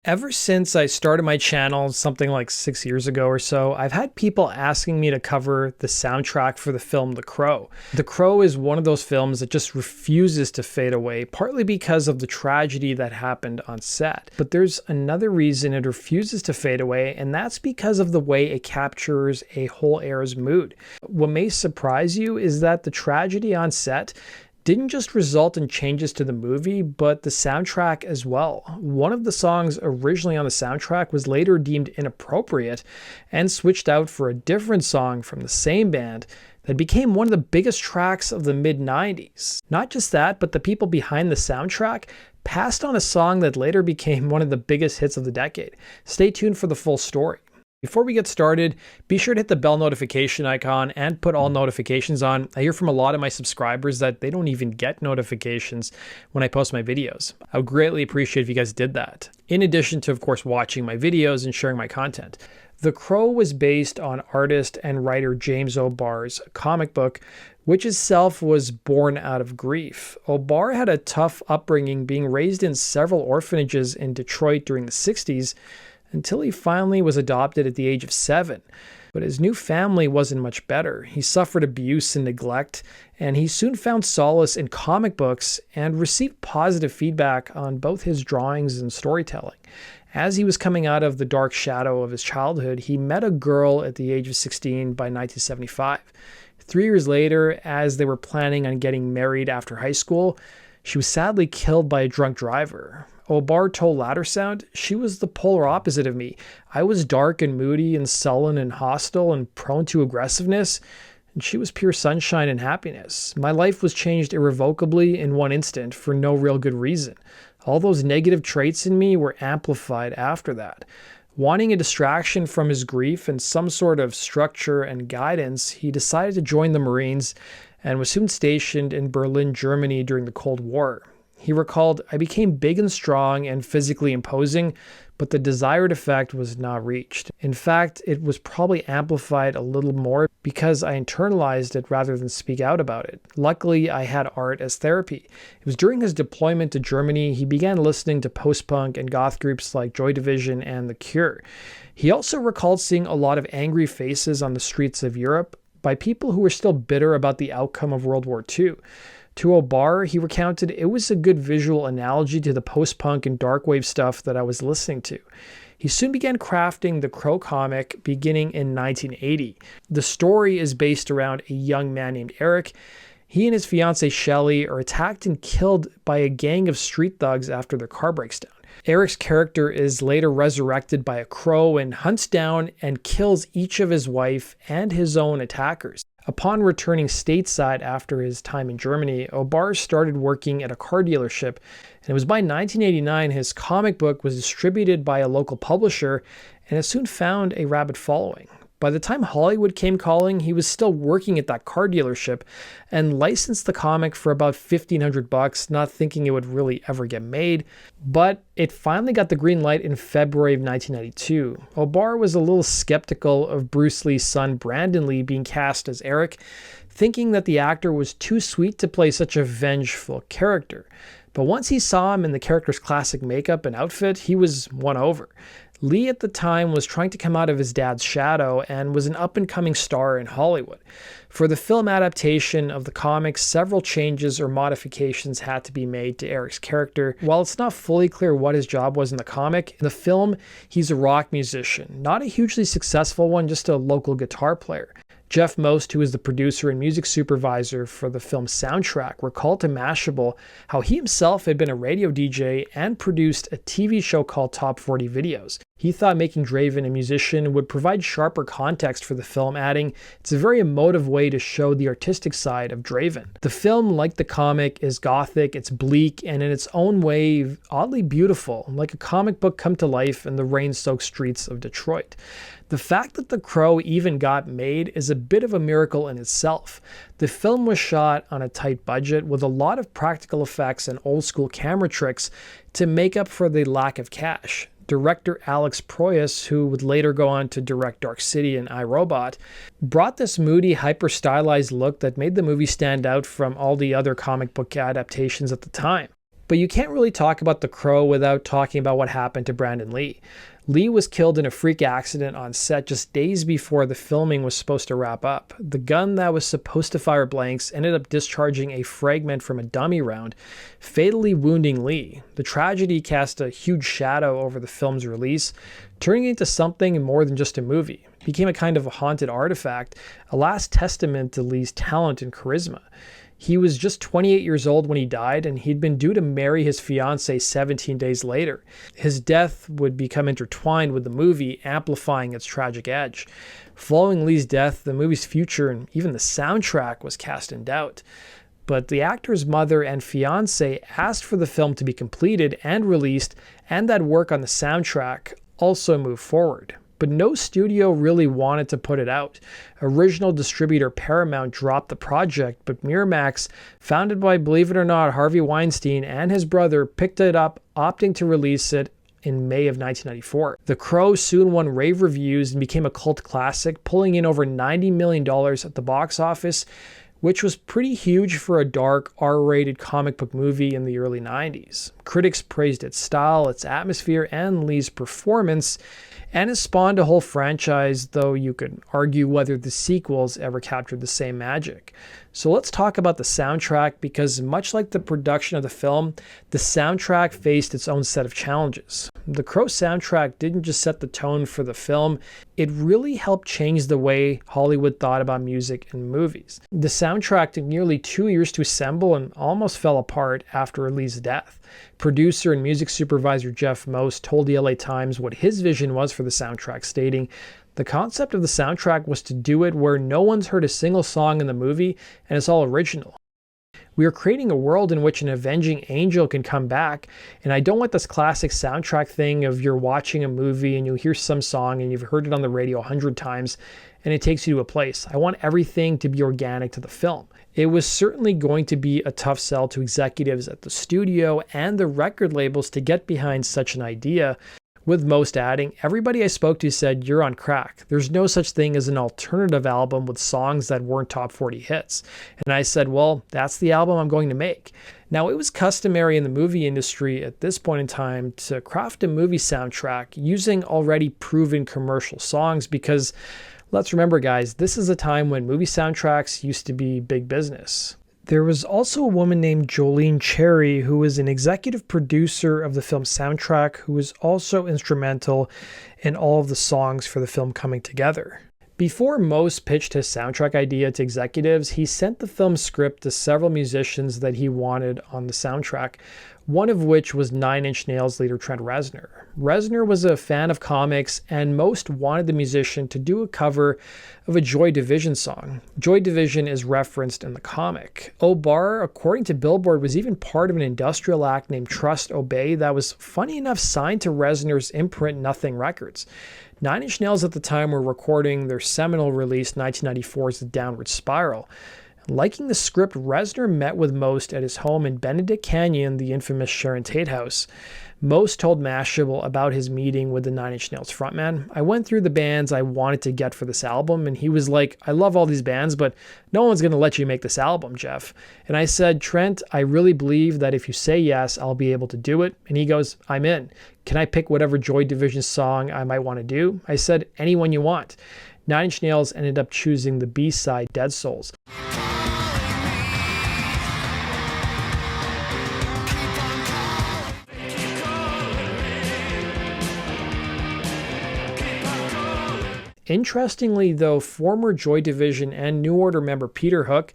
Ever since I started my channel something like 6 years ago or so, I've had people asking me to cover the soundtrack for the film The Crow. The Crow is one of those films that just refuses to fade away, partly because of the tragedy that happened on set. But there's another reason it refuses to fade away, and that's because of the way it captures a whole era's mood. What may surprise you is that the tragedy on set didn't just result in changes to the movie, but the soundtrack as well. One of the songs originally on the soundtrack was later deemed inappropriate and switched out for a different song from the same band that became one of the biggest tracks of the mid-90s. Not just that, but the people behind the soundtrack passed on a song that later became one of the biggest hits of the decade. Stay tuned for the full story. Before we get started, be sure to hit the bell notification icon and put all notifications on. I hear from a lot of my subscribers that they don't even get notifications when I post my videos. I would greatly appreciate if you guys did that. In addition to, of course, watching my videos and sharing my content. The Crow was based on artist and writer James O'Barr's comic book, which itself was born out of grief. O'Barr had a tough upbringing, being raised in several orphanages in Detroit during the 60s, until he finally was adopted at the age of 7. But his new family wasn't much better. He suffered abuse and neglect, and he soon found solace in comic books and received positive feedback on both his drawings and storytelling. As he was coming out of the dark shadow of his childhood, he met a girl at the age of 16 by 1975. 3 years later, as they were planning on getting married after high school, she was sadly killed by a drunk driver. O'Barr told Laddersound, "She was the polar opposite of me. I was dark and moody and sullen and hostile and prone to aggressiveness, and she was pure sunshine and happiness. My life was changed irrevocably in one instant for no real good reason. All those negative traits in me were amplified after that." Wanting a distraction from his grief and some sort of structure and guidance, he decided to join the Marines and was soon stationed in Berlin, Germany during the Cold War. He recalled, "I became big and strong and physically imposing, but the desired effect was not reached. In fact, it was probably amplified a little more because I internalized it rather than speak out about it. Luckily, I had art as therapy." It was during his deployment to Germany he began listening to post-punk and goth groups like Joy Division and The Cure. He also recalled seeing a lot of angry faces on the streets of Europe by people who were still bitter about the outcome of World War II. To O'Barr, he recounted, "It was a good visual analogy to the post-punk and dark wave stuff that I was listening to." He soon began crafting the Crow comic beginning in 1980. The story is based around a young man named Eric. He and his fiancée Shelley are attacked and killed by a gang of street thugs after their car breaks down. Eric's character is later resurrected by a crow and hunts down and kills each of his wife and his own attackers. Upon returning stateside after his time in Germany, O'Barr started working at a car dealership, and it was by 1989 his comic book was distributed by a local publisher and it soon found a rabid following. By the time Hollywood came calling, he was still working at that car dealership and licensed the comic for about $1,500, not thinking it would really ever get made. But it finally got the green light in February of 1992. O'Barr was a little skeptical of Bruce Lee's son Brandon Lee being cast as Eric, thinking that the actor was too sweet to play such a vengeful character. But once he saw him in the character's classic makeup and outfit, he was won over. Lee at the time was trying to come out of his dad's shadow and was an up-and-coming star in Hollywood. For the film adaptation of the comics, several changes or modifications had to be made to Eric's character. While it's not fully clear what his job was in the comic, in the film, he's a rock musician. Not a hugely successful one, just a local guitar player. Jeff Most, who is the producer and music supervisor for the film's soundtrack, recalled to Mashable how he himself had been a radio DJ and produced a TV show called Top 40 Videos. He thought making Draven a musician would provide sharper context for the film, adding, "It's a very emotive way to show the artistic side of Draven." The film, like the comic, is gothic, it's bleak, and in its own way, oddly beautiful, like a comic book come to life in the rain-soaked streets of Detroit. The fact that The Crow even got made is a bit of a miracle in itself. The film was shot on a tight budget with a lot of practical effects and old-school camera tricks to make up for the lack of cash. Director Alex Proyas, who would later go on to direct Dark City and I, Robot, brought this moody, hyper-stylized look that made the movie stand out from all the other comic book adaptations at the time. But you can't really talk about The Crow without talking about what happened to Brandon Lee. Lee was killed in a freak accident on set just days before the filming was supposed to wrap up. The gun that was supposed to fire blanks ended up discharging a fragment from a dummy round, fatally wounding Lee. The tragedy cast a huge shadow over the film's release, turning it into something more than just a movie. It became a kind of a haunted artifact, a last testament to Lee's talent and charisma. He was just 28 years old when he died, and he'd been due to marry his fiancée 17 days later. His death would become intertwined with the movie, amplifying its tragic edge. Following Lee's death, the movie's future and even the soundtrack was cast in doubt. But the actor's mother and fiancé asked for the film to be completed and released, and that work on the soundtrack also moved forward. But no studio really wanted to put it out. Original distributor Paramount dropped the project, but Miramax, founded by, believe it or not, Harvey Weinstein and his brother, picked it up, opting to release it in May of 1994. The Crow soon won rave reviews and became a cult classic, pulling in over $90 million at the box office, which was pretty huge for a dark, R-rated comic book movie in the early 90s. Critics praised its style, its atmosphere, and Lee's performance, and it spawned a whole franchise, though you could argue whether the sequels ever captured the same magic. So let's talk about the soundtrack, because much like the production of the film, the soundtrack faced its own set of challenges. The Crow soundtrack didn't just set the tone for the film, it really helped change the way Hollywood thought about music and movies. The soundtrack took nearly 2 years to assemble and almost fell apart after Lee's death. Producer and music supervisor Jeff Most told the LA Times what his vision was for the soundtrack, stating, "The concept of the soundtrack was to do it where no one's heard a single song in the movie and it's all original. We are creating a world in which an avenging angel can come back, and I don't want this classic soundtrack thing of you're watching a movie and you hear some song and you've heard it on the radio 100 times and it takes you to a place. I want everything to be organic to the film." It was certainly going to be a tough sell to executives at the studio and the record labels to get behind such an idea, with Most adding, "Everybody I spoke to said, you're on crack. There's no such thing as an alternative album with songs that weren't top 40 hits." And I said, well, that's the album I'm going to make. Now, it was customary in the movie industry at this point in time to craft a movie soundtrack using already proven commercial songs, because let's remember, guys, this is a time when movie soundtracks used to be big business. There was also a woman named Jolene Cherry, who was an executive producer of the film's soundtrack, who was also instrumental in all of the songs for the film coming together. Before Most pitched his soundtrack idea to executives, he sent the film's script to several musicians that he wanted on the soundtrack, one of which was Nine Inch Nails leader Trent Reznor. Reznor was a fan of comics, and Most wanted the musician to do a cover of a Joy Division song. Joy Division is referenced in the comic. O'Barr, according to Billboard, was even part of an industrial act named Trust Obey that was, funny enough, signed to Reznor's imprint Nothing Records. Nine Inch Nails at the time were recording their seminal release 1994's The Downward Spiral. Liking the script, Reznor met with Most at his home in Benedict Canyon, the infamous Sharon Tate house. Most told Mashable about his meeting with the Nine Inch Nails frontman. "I went through the bands I wanted to get for this album, and he was like, I love all these bands, but no one's going to let you make this album, Jeff." And I said, "Trent, I really believe that if you say yes, I'll be able to do it." And he goes, "I'm in. Can I pick whatever Joy Division song I might want to do?" I said, "Anyone you want." Nine Inch Nails ended up choosing the B-side, Dead Souls. Interestingly, though, former Joy Division and New Order member Peter Hook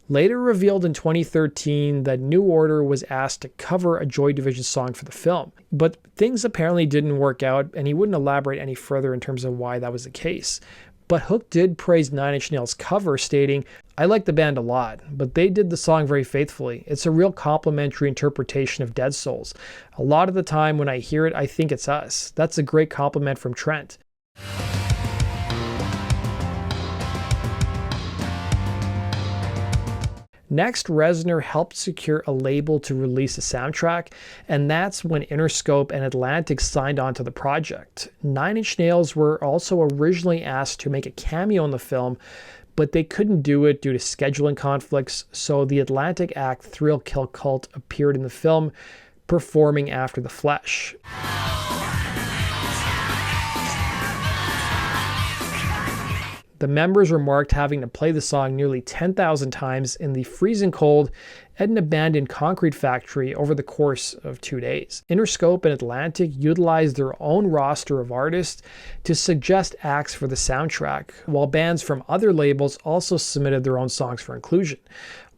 later revealed in 2013 that New Order was asked to cover a Joy Division song for the film. But things apparently didn't work out, and he wouldn't elaborate any further in terms of why that was the case. But Hook did praise Nine Inch Nails' cover, stating, "I like the band a lot, but they did the song very faithfully. It's a real complimentary interpretation of Dead Souls. A lot of the time when I hear it, I think it's us. That's a great compliment from Trent." Next, Reznor helped secure a label to release a soundtrack, and that's when Interscope and Atlantic signed on to the project. Nine Inch Nails were also originally asked to make a cameo in the film, but they couldn't do it due to scheduling conflicts, so the Atlantic act Thrill Kill Cult appeared in the film, performing After the Flesh. The members were marked having to play the song nearly 10,000 times in the freezing cold at an abandoned concrete factory over the course of 2 days. Interscope and Atlantic utilized their own roster of artists to suggest acts for the soundtrack, while bands from other labels also submitted their own songs for inclusion.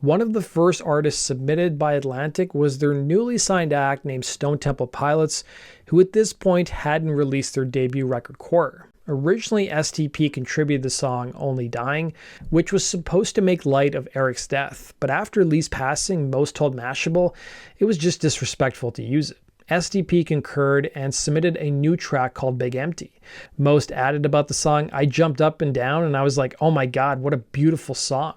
One of the first artists submitted by Atlantic was their newly signed act named Stone Temple Pilots, who at this point hadn't released their debut record Core. Originally, STP contributed the song Only Dying, which was supposed to make light of Eric's death, but after Lee's passing, most told Mashable it was just disrespectful to use it. STP concurred and submitted a new track called Big Empty. Most added about the song, I jumped up and down and I was like, oh my god, what a beautiful song.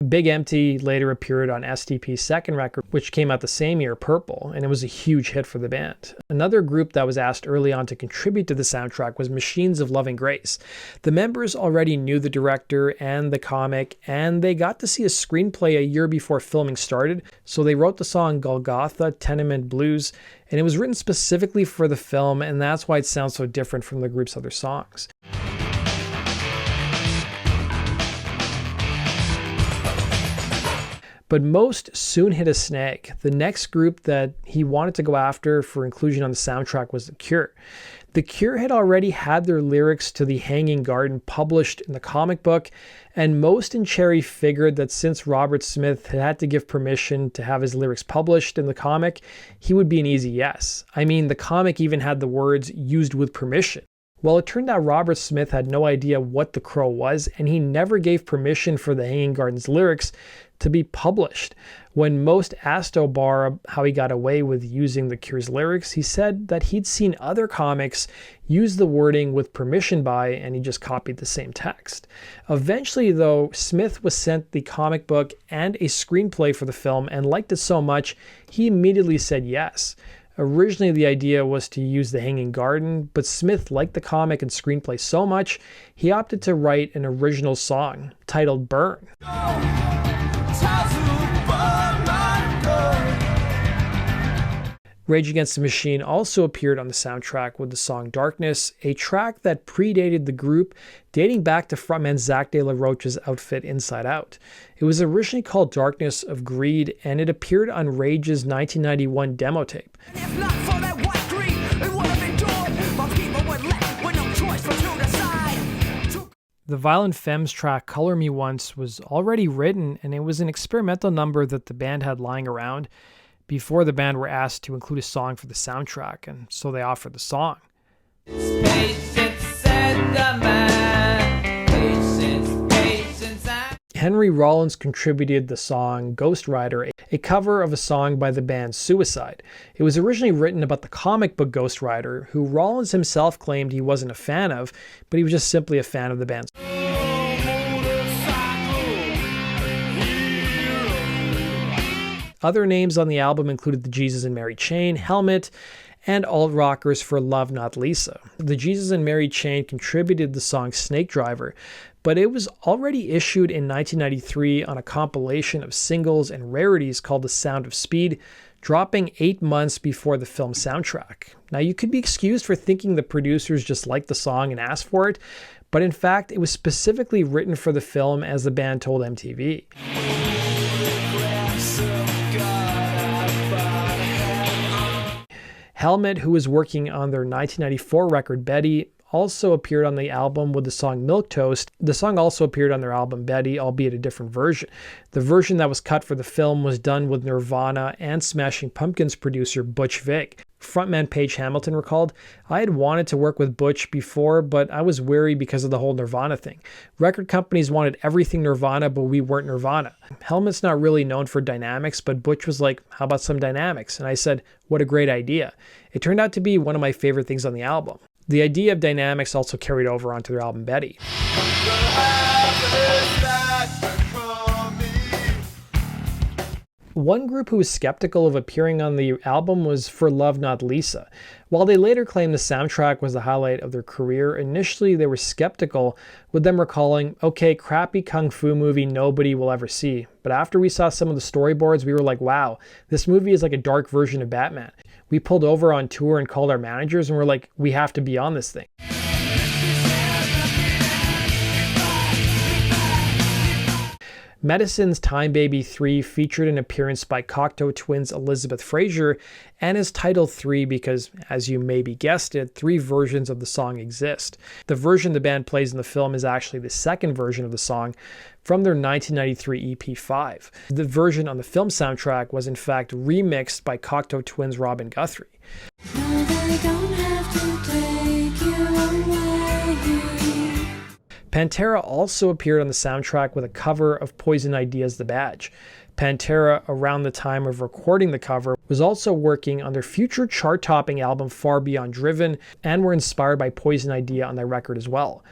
Big Empty later appeared on STP's second record, which came out the same year, Purple, and it was a huge hit for the band. Another group that was asked early on to contribute to the soundtrack was Machines of Loving Grace. The members already knew the director and the comic, and they got to see a screenplay a year before filming started, so they wrote the song Golgotha, Tenement Blues, and it was written specifically for the film, and that's why it sounds so different from the group's other songs. But Most soon hit a snag. The next group that he wanted to go after for inclusion on the soundtrack was The Cure. The Cure had already had their lyrics to The Hanging Garden published in the comic book, and Most and Cherry figured that since Robert Smith had to give permission to have his lyrics published in the comic, he would be an easy yes. I mean, the comic even had the words used with permission. Well, it turned out Robert Smith had no idea what The Crow was, and he never gave permission for The Hanging Garden's lyrics to be published. When Most asked O'Barr how he got away with using The Cure's lyrics, he said that he'd seen other comics use the wording with permission by, and he just copied the same text. Eventually, though, Smith was sent the comic book and a screenplay for the film and liked it so much, he immediately said yes. Originally, the idea was to use The Hanging Garden, but Smith liked the comic and screenplay so much, he opted to write an original song titled Burn. Rage Against the Machine also appeared on the soundtrack with the song Darkness, a track that predated the group, dating back to frontman Zach De La Rocha's outfit Inside Out. It was originally called Darkness of Greed, and it appeared on Rage's 1991 demo tape. The Violent Femmes track Color Me Once was already written, and it was an experimental number that the band had lying around before the band were asked to include a song for the soundtrack, and so they offered the song. Henry Rollins contributed the song Ghost Rider, a cover of a song by the band Suicide. It was originally written about the comic book Ghost Rider, who Rollins himself claimed he wasn't a fan of, but he was just simply a fan of the band's. Other names on the album included the Jesus and Mary Chain, Helmet, and alt rockers for Love Not Lisa. The Jesus and Mary Chain contributed the song Snake Driver, but it was already issued in 1993 on a compilation of singles and rarities called The Sound of Speed, dropping 8 months before the film soundtrack. Now, you could be excused for thinking the producers just liked the song and asked for it, but in fact, it was specifically written for the film, as the band told MTV. Helmet, who was working on their 1994 record Betty, also appeared on the album with the song Milquetoast. The song also appeared on their album Betty, albeit a different version. The version that was cut for the film was done with Nirvana and Smashing Pumpkins producer Butch Vig. Frontman Page Hamilton recalled, "I had wanted to work with Butch before, but I was wary because of the whole Nirvana thing. Record companies wanted everything Nirvana, but we weren't Nirvana. Helmet's not really known for dynamics, but Butch was like, how about some dynamics? And I said, what a great idea. It turned out to be one of my favorite things on the album." The idea of dynamics also carried over onto their album Betty. One group who was skeptical of appearing on the album was For Love Not Lisa. While they later claimed the soundtrack was the highlight of their career, initially they were skeptical, with them recalling, okay, crappy kung fu movie nobody will ever see. But after we saw some of the storyboards, we were like, wow, this movie is like a dark version of Batman. We pulled over on tour and called our managers and we're like, we have to be on this thing. Medicine's Time Baby 3 featured an appearance by Cocteau Twins' Elizabeth Fraser and is titled 3 because, as you maybe guessed it, 3 versions of the song exist. The version the band plays in the film is actually the second version of the song from their 1993 EP 5. The version on the film soundtrack was in fact remixed by Cocteau Twins' Robin Guthrie. No, they don't have to take you away. Pantera also appeared on the soundtrack with a cover of Poison Idea's The Badge. Pantera, around the time of recording the cover, was also working on their future chart-topping album Far Beyond Driven and were inspired by Poison Idea on that record as well.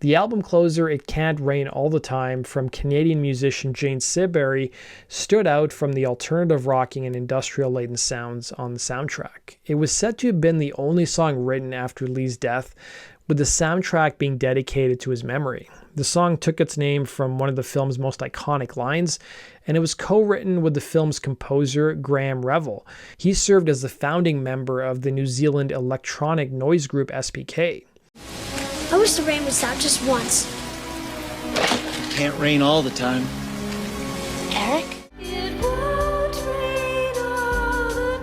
The album closer, It Can't Rain All the Time, from Canadian musician Jane Siberry, stood out from the alternative rocking and industrial-laden sounds on the soundtrack. It was said to have been the only song written after Lee's death, with the soundtrack being dedicated to his memory. The song took its name from one of the film's most iconic lines, and it was co-written with the film's composer, Graham Revell. He served as the founding member of the New Zealand electronic noise group SPK. I wish the rain would stop just once. Can't rain all the time. Eric? It won't rain all the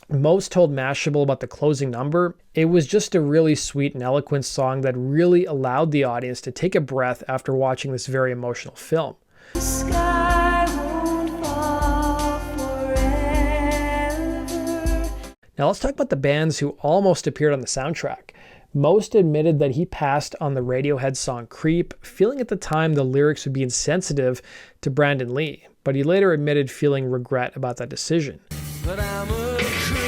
time. Most told Mashable about the closing number. It was just a really sweet and eloquent song that really allowed the audience to take a breath after watching this very emotional film. The sky won't fall forever. Now let's talk about the bands who almost appeared on the soundtrack. Most admitted that he passed on the Radiohead song Creep, feeling at the time the lyrics would be insensitive to Brandon Lee, but he later admitted feeling regret about that decision. But I'm a creep.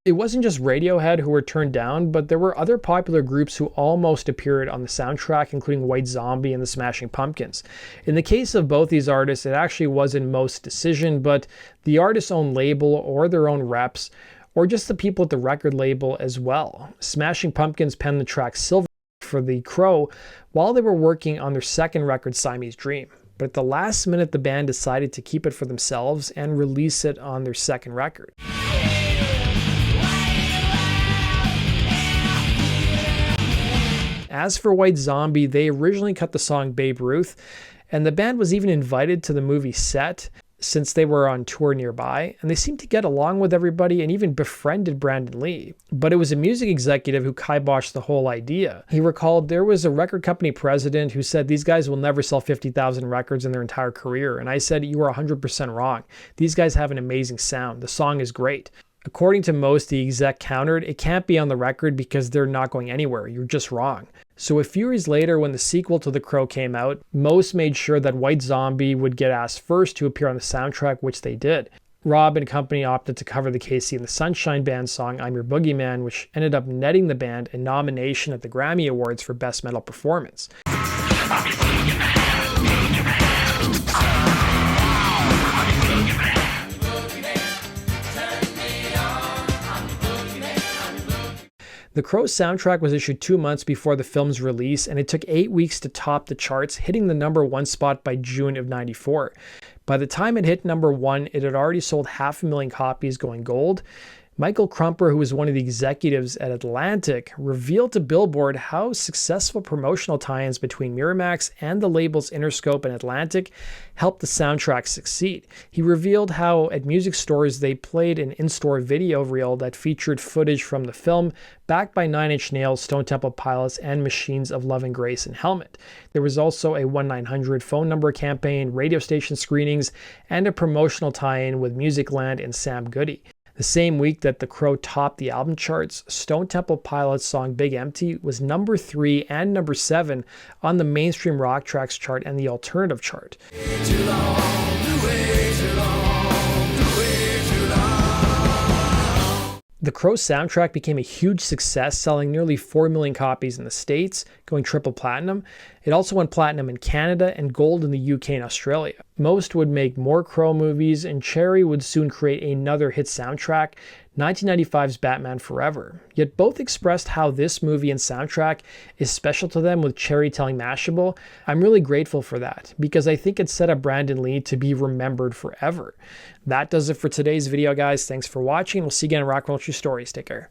It wasn't just Radiohead who were turned down, but there were other popular groups who almost appeared on the soundtrack, including White Zombie and the Smashing Pumpkins. In the case of both these artists, it actually wasn't Most's decision, but the artist's own label or their own reps, or just the people at the record label as well. Smashing Pumpkins penned the track Silver for The Crow while they were working on their second record, Siamese Dream. But at the last minute, the band decided to keep it for themselves and release it on their second record. As for White Zombie, they originally cut the song Babe Ruth, and the band was even invited to the movie set since they were on tour nearby, and they seemed to get along with everybody and even befriended Brandon Lee. But it was a music executive who kiboshed the whole idea. He recalled there was a record company president who said these guys will never sell 50,000 records in their entire career, and I said, you are 100% wrong. These guys have an amazing sound. The song is great. According to Most, the exec countered, it can't be on the record because they're not going anywhere. You're just wrong. So a few years later, when the sequel to The Crow came out, Most made sure that White Zombie would get asked first to appear on the soundtrack, which they did. Rob and company opted to cover the Casey and the Sunshine Band song I'm Your Boogeyman, which ended up netting the band a nomination at the Grammy Awards for Best Metal Performance. The Crow soundtrack was issued 2 months before the film's release, and it took 8 weeks to top the charts, hitting the #1 spot by June of '94. By the time it hit #1, it had already sold 500,000 copies, going gold. Michael Crumper, who was one of the executives at Atlantic, revealed to Billboard how successful promotional tie-ins between Miramax and the labels Interscope and Atlantic helped the soundtrack succeed. He revealed how at music stores they played an in-store video reel that featured footage from the film, backed by 9 Inch Nails, Stone Temple Pilots, and Machines of Love and Grace and Helmet. There was also a 1-900 phone number campaign, radio station screenings, and a promotional tie-in with Musicland and Sam Goody. The same week that The Crow topped the album charts, Stone Temple Pilots' song Big Empty was #3 and #7 on the mainstream rock tracks chart and the alternative chart. The Crow soundtrack became a huge success, selling nearly 4 million copies in the States, going triple platinum. It also went platinum in Canada and gold in the UK and Australia. Most would make more Crow movies, and Cherry would soon create another hit soundtrack, 1995's Batman Forever. Yet both expressed how this movie and soundtrack is special to them, with Cherry telling Mashable, "I'm really grateful for that, because I think it set up Brandon Lee to be remembered forever." That does it for today's video, guys. Thanks for watching. We'll see you again in Rock and Roll True Stories. Take care.